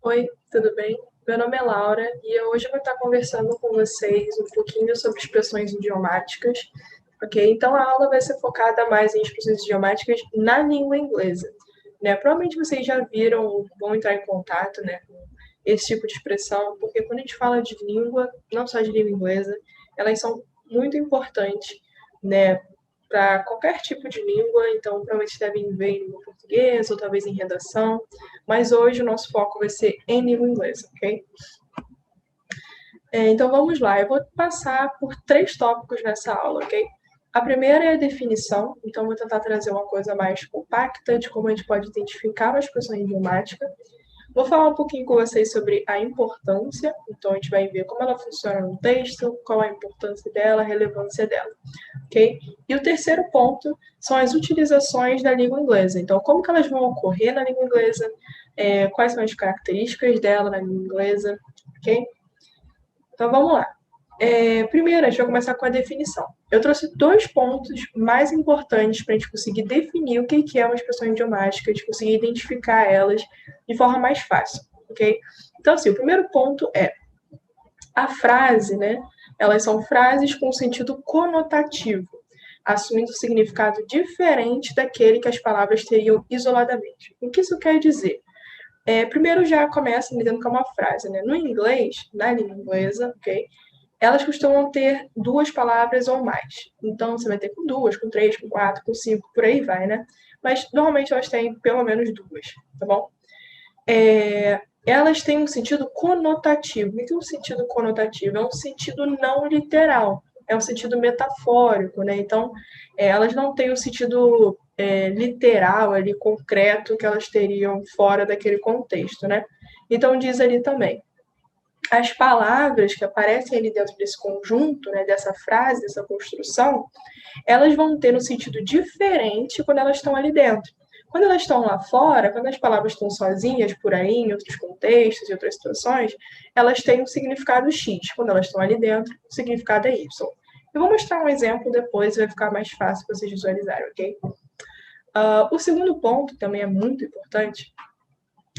Oi, tudo bem? Meu nome é Laura e eu hoje vou estar conversando com vocês um pouquinho sobre expressões idiomáticas, ok? Então a aula vai ser focada mais em expressões idiomáticas na língua inglesa, né? Provavelmente vocês já viram, vão entrar em contato, né, com esse tipo de expressão, porque quando a gente fala de língua, não só de língua inglesa, elas são muito importantes, né, para qualquer tipo de língua, então provavelmente devem ver em língua portuguesa ou talvez em redação, mas hoje o nosso foco vai ser em língua inglesa, ok? Então vamos lá, eu vou passar por três tópicos nessa aula, ok? A primeira é a definição, então vou tentar trazer uma coisa mais compacta de como a gente pode identificar uma expressão idiomática. Vou falar um pouquinho com vocês sobre a importância, então a gente vai ver como ela funciona no texto, qual a importância dela, a relevância dela, ok? E o terceiro ponto são as utilizações da língua inglesa, então como que elas vão ocorrer na língua inglesa, quais são as características dela na língua inglesa, ok? Então vamos lá. Primeiro, a gente vai começar com a definição. Eu trouxe dois pontos mais importantes para a gente conseguir definir o que é uma expressão idiomática, a gente conseguir identificar elas de forma mais fácil, ok? Então, assim, o primeiro ponto é a frase, né? Elas são frases com sentido conotativo, assumindo um significado diferente daquele que as palavras teriam isoladamente. O que isso quer dizer? Primeiro já começa me dizendo que é uma frase, né? No inglês, na língua inglesa, ok? Elas costumam ter duas palavras ou mais. Então, você vai ter com duas, com três, com quatro, com cinco, por aí vai, né? Mas, normalmente, elas têm pelo menos duas, tá bom? Elas têm um sentido conotativo. O que é um sentido conotativo? É um sentido não literal. É um sentido metafórico, né? Então, elas não têm o sentido literal ali, concreto, que elas teriam fora daquele contexto, né? Então, diz ali também as palavras que aparecem ali dentro desse conjunto, né, dessa frase, dessa construção, elas vão ter um sentido diferente quando elas estão ali dentro. Quando elas estão lá fora, quando as palavras estão sozinhas por aí, em outros contextos, em outras situações, elas têm um significado X. Quando elas estão ali dentro, o significado é Y. Eu vou mostrar um exemplo depois, vai ficar mais fácil para vocês visualizarem, ok? O segundo ponto, também é muito importante,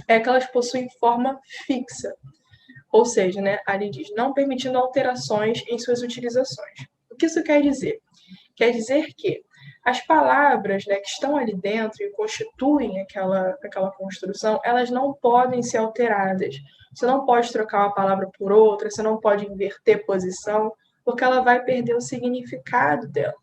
é que elas possuem forma fixa. Ou seja, né, ali diz, não permitindo alterações em suas utilizações. O que isso quer dizer? Quer dizer que as palavras, né, que estão ali dentro e constituem aquela construção, elas não podem ser alteradas. Você não pode trocar uma palavra por outra, você não pode inverter posição, porque ela vai perder o significado dela.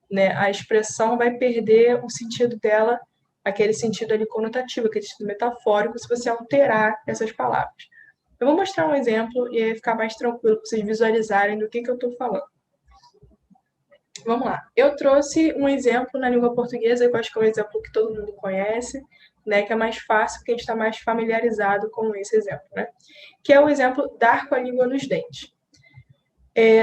Né? A expressão vai perder o sentido dela, aquele sentido ali conotativo, aquele sentido metafórico, se você alterar essas palavras. Eu vou mostrar um exemplo e aí ficar mais tranquilo para vocês visualizarem do que eu estou falando. Vamos lá. Eu trouxe um exemplo na língua portuguesa, que eu acho que é um exemplo que todo mundo conhece, né, que é mais fácil porque a gente está mais familiarizado com esse exemplo, né? Que é o exemplo dar com a língua nos dentes.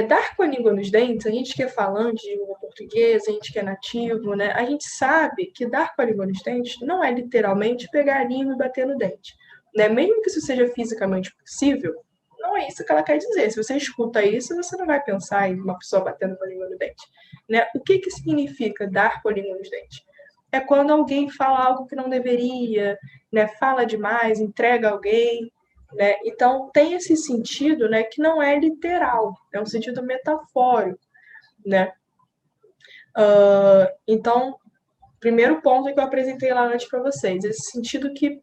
Dar com a língua nos dentes, a gente que é falante de língua portuguesa, a gente que é nativo, né? A gente sabe que dar com a língua nos dentes não é literalmente pegar a língua e bater no dente. Né? Mesmo que isso seja fisicamente possível, não é isso que ela quer dizer. Se você escuta isso, você não vai pensar em uma pessoa batendo com a língua no dente. Né? O que significa dar com a língua nos dentes? É quando alguém fala algo que não deveria, né? Fala demais, entrega alguém, né? Então, tem esse sentido, né, que não é literal, é um sentido metafórico. Né? Então, primeiro ponto que eu apresentei lá antes para vocês, esse sentido que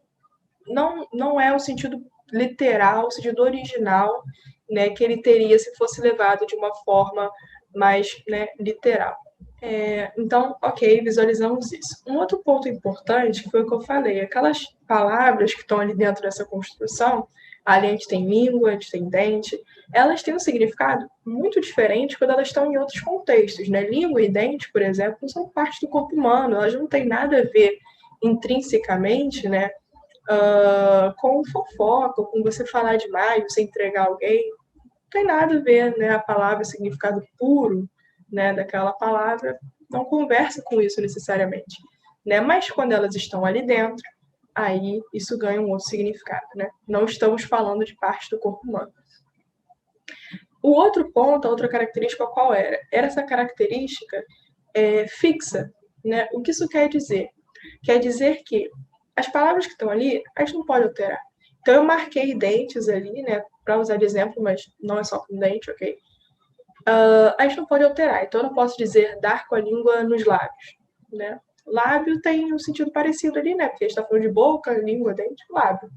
não é o sentido literal, o sentido original, né, que ele teria se fosse levado de uma forma mais, né, literal. Então, ok, visualizamos isso. Um outro ponto importante foi o que eu falei, aquelas palavras que estão ali dentro dessa construção, ali a gente tem língua, a gente tem dente, elas têm um significado muito diferente quando elas estão em outros contextos, né? Língua e dente, por exemplo, são parte do corpo humano, elas não têm nada a ver intrinsecamente, né, com fofoca, com você falar demais, você entregar alguém, não tem nada a ver, né, a palavra, o significado puro, né, daquela palavra, não conversa com isso necessariamente, né? Mas quando elas estão ali dentro, aí isso ganha um outro significado, né? Não estamos falando de parte do corpo humano. O outro ponto, a outra característica, qual era? Era essa característica fixa, né? O que isso quer dizer? Quer dizer que as palavras que estão ali, a gente não pode alterar. Então, eu marquei dentes ali, né, para usar de exemplo, mas não é só com dente, ok? A gente não pode alterar, então eu não posso dizer dar com a língua nos lábios, né? Lábio tem um sentido parecido ali, né? Porque a gente está falando de boca, língua, dente, lábio.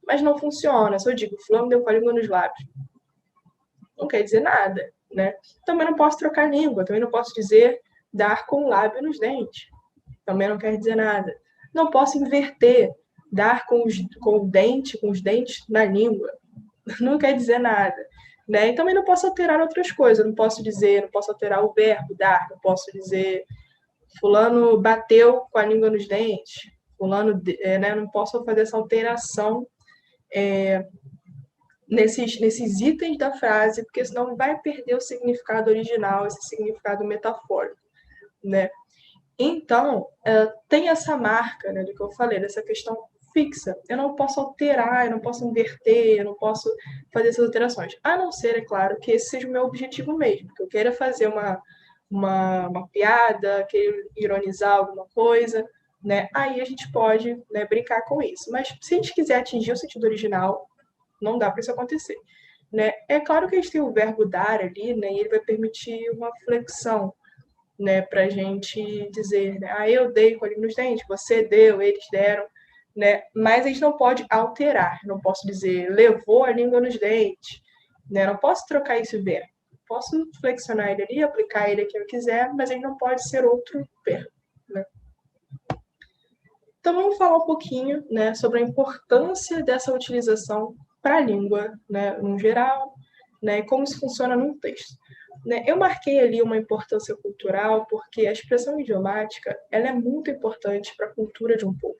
Mas não funciona. Se eu digo, fulano deu com a língua nos lábios, não quer dizer nada, né? Também não posso trocar língua, também não posso dizer dar com o lábio nos dentes. Também não quer dizer nada. Não posso inverter, dar com o dente, com os dentes na língua. Não quer dizer nada. Né? E também não posso alterar outras coisas. Não posso dizer, não posso alterar o verbo dar, não posso dizer fulano bateu com a língua nos dentes. Fulano, né? Não posso fazer essa alteração nesses itens da frase, porque senão vai perder o significado original, esse significado metafórico, né? Então, tem essa marca, né, do que eu falei, dessa questão fixa. Eu não posso alterar, eu não posso inverter, eu não posso fazer essas alterações. A não ser, é claro, que esse seja o meu objetivo mesmo, que eu queira fazer uma piada, queira ironizar alguma coisa, né? Aí a gente pode, né, brincar com isso. Mas se a gente quiser atingir o sentido original, não dá para isso acontecer. Né? É claro que a gente tem o verbo dar ali, né, e ele vai permitir uma flexão, né, para a gente dizer, né, eu dei com a língua nos dentes, você deu, eles deram, né, mas a gente não pode alterar, não posso dizer levou a língua nos dentes, né, não posso trocar esse verbo, posso flexionar ele ali, aplicar ele a quem eu quiser, mas ele não pode ser outro verbo, né. Então vamos falar um pouquinho, né, sobre a importância dessa utilização para a língua, né, no geral, né, e como isso funciona num texto. Né, eu marquei ali uma importância cultural porque a expressão idiomática ela é muito importante para a cultura de um povo.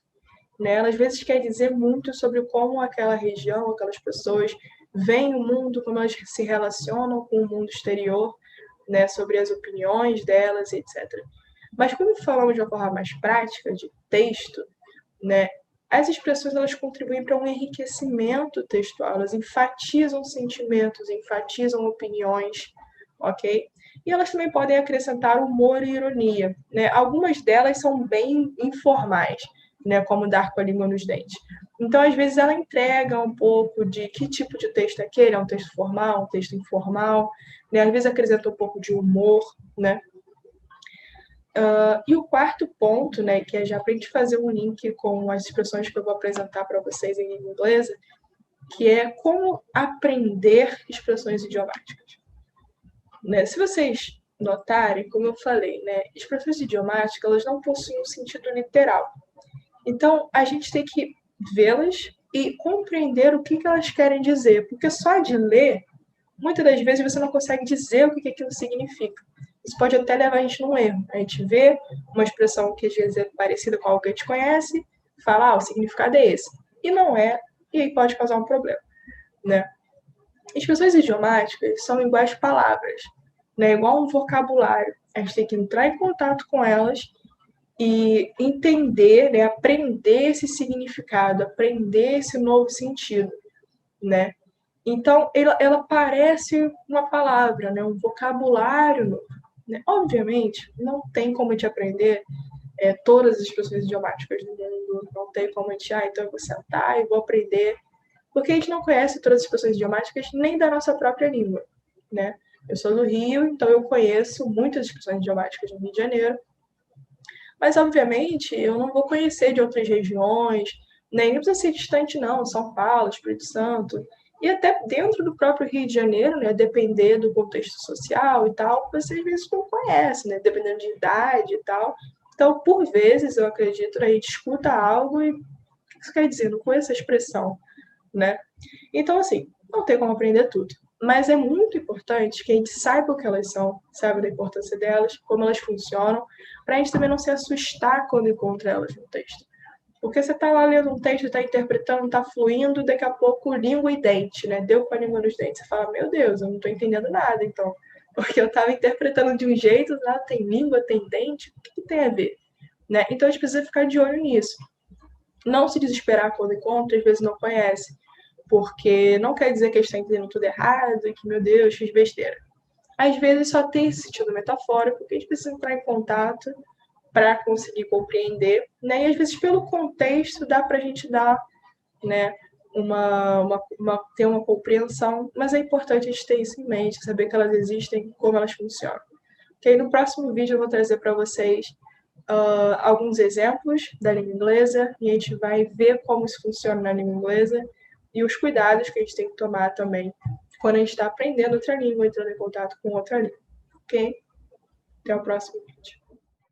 Né? Ela às vezes quer dizer muito sobre como aquela região, aquelas pessoas veem o mundo, como elas se relacionam com o mundo exterior, né, sobre as opiniões delas, etc. Mas quando falamos de uma forma mais prática, de texto, né, as expressões elas contribuem para um enriquecimento textual, elas enfatizam sentimentos, enfatizam opiniões, ok? E elas também podem acrescentar humor e ironia, né? Algumas delas são bem informais, né? Como dar com a língua nos dentes. Então, às vezes, ela entrega um pouco de que tipo de texto é aquele, é um texto formal, um texto informal, né? Às vezes acrescenta um pouco de humor, né? E o quarto ponto, né, que é já para a gente fazer um link com as expressões que eu vou apresentar para vocês em língua inglesa, que é como aprender expressões idiomáticas. Né? Se vocês notarem, como eu falei, né, expressões idiomáticas elas não possuem um sentido literal. Então, a gente tem que vê-las e compreender o que elas querem dizer, porque só de ler, muitas das vezes você não consegue dizer o que aquilo significa. Isso pode até levar a gente num erro. A gente vê uma expressão que às vezes é parecida com algo que a gente conhece, fala, o significado é esse. E não é, e aí pode causar um problema. Né? Expressões idiomáticas são iguais palavras, né? Igual um vocabulário. A gente tem que entrar em contato com elas e entender, né? Aprender esse significado, aprender esse novo sentido. Né? Então, ela parece uma palavra, né? Um vocabulário novo. Né? Obviamente, não tem como a gente aprender todas as expressões idiomáticas do mundo, não tem como a gente, então eu vou sentar e vou aprender, porque a gente não conhece todas as expressões idiomáticas nem da nossa própria língua, né? Eu sou do Rio, então eu conheço muitas expressões idiomáticas do Rio de Janeiro, mas obviamente eu não vou conhecer de outras regiões, nem precisa ser distante não, São Paulo, Espírito Santo, e até dentro do próprio Rio de Janeiro, né, depender do contexto social e tal, você às vezes não conhece, né, dependendo de idade e tal. Então, por vezes, eu acredito, a gente escuta algo e o que isso quer dizer? Não conheço a expressão, né? Então, assim, não tem como aprender tudo. Mas é muito importante que a gente saiba o que elas são, saiba da importância delas, como elas funcionam, para a gente também não se assustar quando encontra elas no texto. Porque você está lá lendo um texto, está interpretando, está fluindo, daqui a pouco língua e dente, né? Deu com a língua nos dentes. Você fala, meu Deus, eu não estou entendendo nada, então. Porque eu estava interpretando de um jeito, lá tem língua, tem dente, o que tem a ver? Né? Então a gente precisa ficar de olho nisso. Não se desesperar quando encontra, às vezes não conhece. Porque não quer dizer que a gente está entendendo tudo errado e que, meu Deus, fiz besteira. Às vezes só tem esse sentido metafórico, que a gente precisa entrar em contato para conseguir compreender, né? E às vezes pelo contexto dá para a gente dar, né, ter uma compreensão, mas é importante a gente ter isso em mente, saber que elas existem, como elas funcionam. Ok? No próximo vídeo eu vou trazer para vocês alguns exemplos da língua inglesa e a gente vai ver como isso funciona na língua inglesa e os cuidados que a gente tem que tomar também quando a gente está aprendendo outra língua, entrando em contato com outra língua. Ok? Até o próximo vídeo.